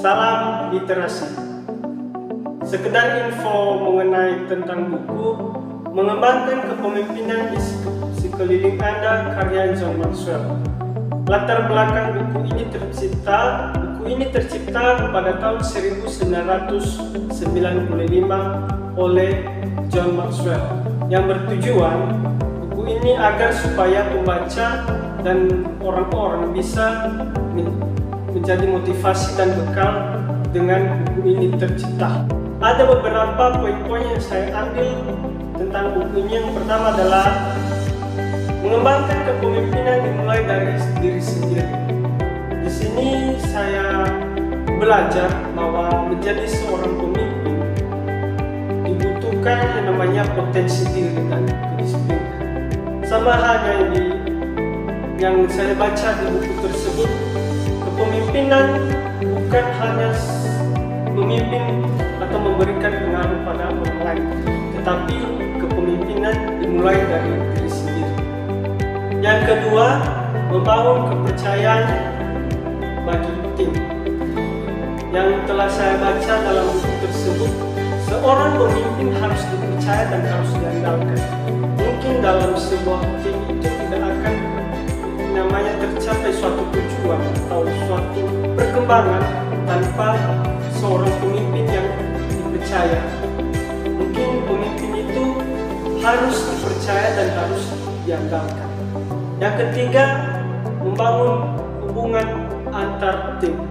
Salam literasi. Sekedar info mengenai tentang buku Mengembangkan Kepemimpinan di Sekeliling Anda karya John Maxwell. Latar belakang buku ini tercipta pada tahun 1995 oleh John Maxwell yang bertujuan buku ini agar supaya pembaca dan orang-orang bisa menjadi motivasi dan bekal dengan buku ini tercipta. Ada beberapa poin-poin yang saya ambil tentang bukunya. Yang pertama adalah mengembangkan kepemimpinan dimulai dari diri sendiri. Di sini saya belajar bahwa menjadi seorang pemimpin dibutuhkan yang namanya potensi diri dan kedisiplinan. Sama halnya yang saya baca di buku tersebut, kepemimpinan bukan hanya memimpin atau memberikan pengaruh pada orang lain, tetapi kepemimpinan dimulai dari diri sendiri. Yang kedua, membangun kepercayaan bagi tim. Yang telah saya baca dalam buku tersebut, seorang pemimpin harus dipercaya dan harus diandalkan. Mungkin dalam sebuah tim itu tidak akan namanya tercapai suatu tujuan atau suatu perkembangan tanpa seorang pemimpin yang dipercaya. Mungkin pemimpin itu harus dipercaya dan harus diandalkan. Yang ketiga, membangun hubungan antar tim.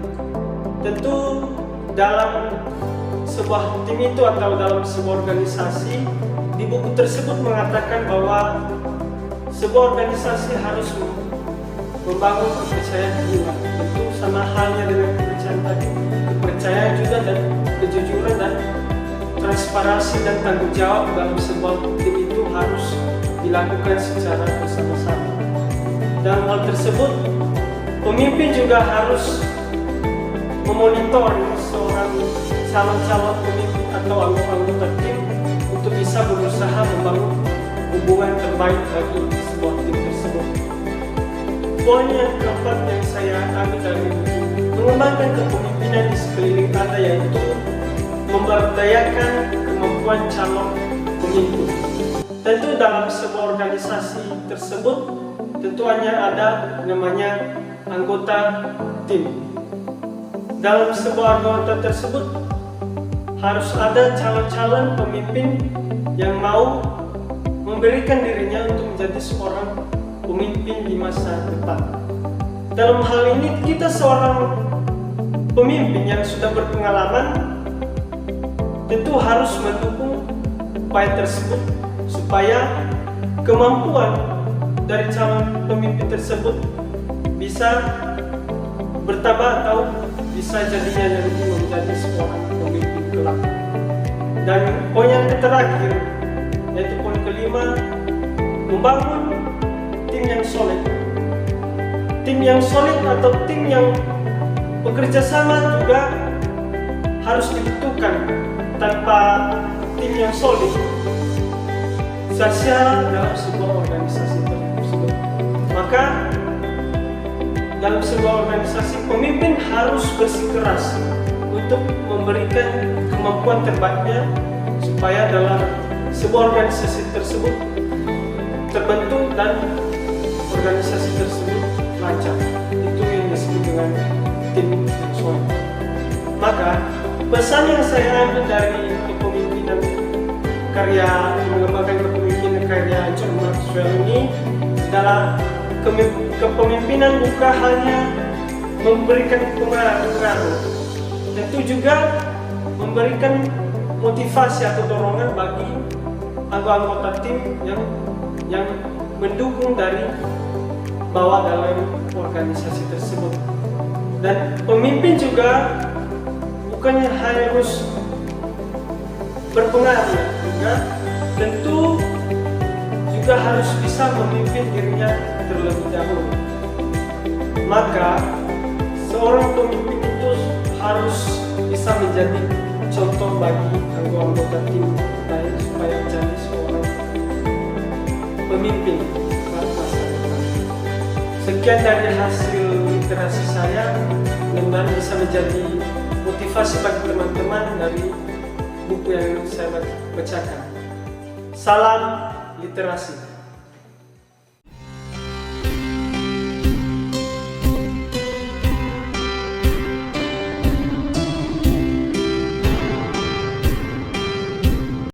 Tentu dalam sebuah tim itu atau dalam sebuah organisasi, di buku tersebut mengatakan bahwa sebuah organisasi harus membangun kepercayaan hubungan. Tentu sama halnya dengan kepercayaan tadi, kepercayaan juga dan kejujuran dan transparansi dan tanggung jawab dalam sebuah tim itu harus dilakukan secara bersama-sama. Dalam hal tersebut, pemimpin juga harus memonitor seorang calon pemimpin atau anggota tim untuk bisa berusaha membangun hubungan terbaik bagi sebuah tim tersebut. Poin yang keempat yang saya ambil dari buku mengembangkan kepemimpinan di sekeliling Anda, yaitu memberdayakan kemampuan calon pemimpin. Tentu dalam sebuah organisasi tersebut tentu hanya ada namanya anggota tim. Dalam sebuah anggota tersebut harus ada calon-calon pemimpin yang mau memberikan dirinya untuk menjadi seorang pemimpin di masa depan. Dalam hal ini kita seorang pemimpin yang sudah berpengalaman tentu harus mendukung upaya tersebut supaya kemampuan dari calon pemimpin tersebut bisa bertambah atau bisa jadinya nanti menjadi seorang pemimpin kelak. Dan poin yang terakhir, yaitu poin kelima, membangun tim yang solid. Tim yang solid atau tim yang bekerja sama juga harus dibutuhkan. Tanpa tim yang solid, sia-sia dalam sebuah organisasi tersebut. Maka dalam sebuah organisasi, pemimpin harus bersikeras untuk memberikan kemampuan terbaiknya supaya dalam sebuah organisasi tersebut terbentuk dan organisasi tersebut lancar. Itu yang disebut dengan tim yang solid. Maka pesan yang saya ambil dari kepemimpinan mengembangkan kepemimpinan karya John Maxwell ini adalah kepemimpinan bukan hanya memberikan pengaruh, tentu juga memberikan motivasi atau dorongan bagi anggota tim yang mendukung dari bawah dalam organisasi tersebut. Dan pemimpin juga bukannya harus berpengaruh, juga tentu juga harus bisa memimpin dirinya terlebih dahulu. Maka seorang pemimpin itu harus bisa menjadi contoh bagi anggota tim lain supaya menjadi seorang pemimpin masa depan. Sekian dari hasil literasi saya, mudah-mudahan bisa menjadi motivasi bagi teman-teman dari buku yang saya bacakan. Salam literasi.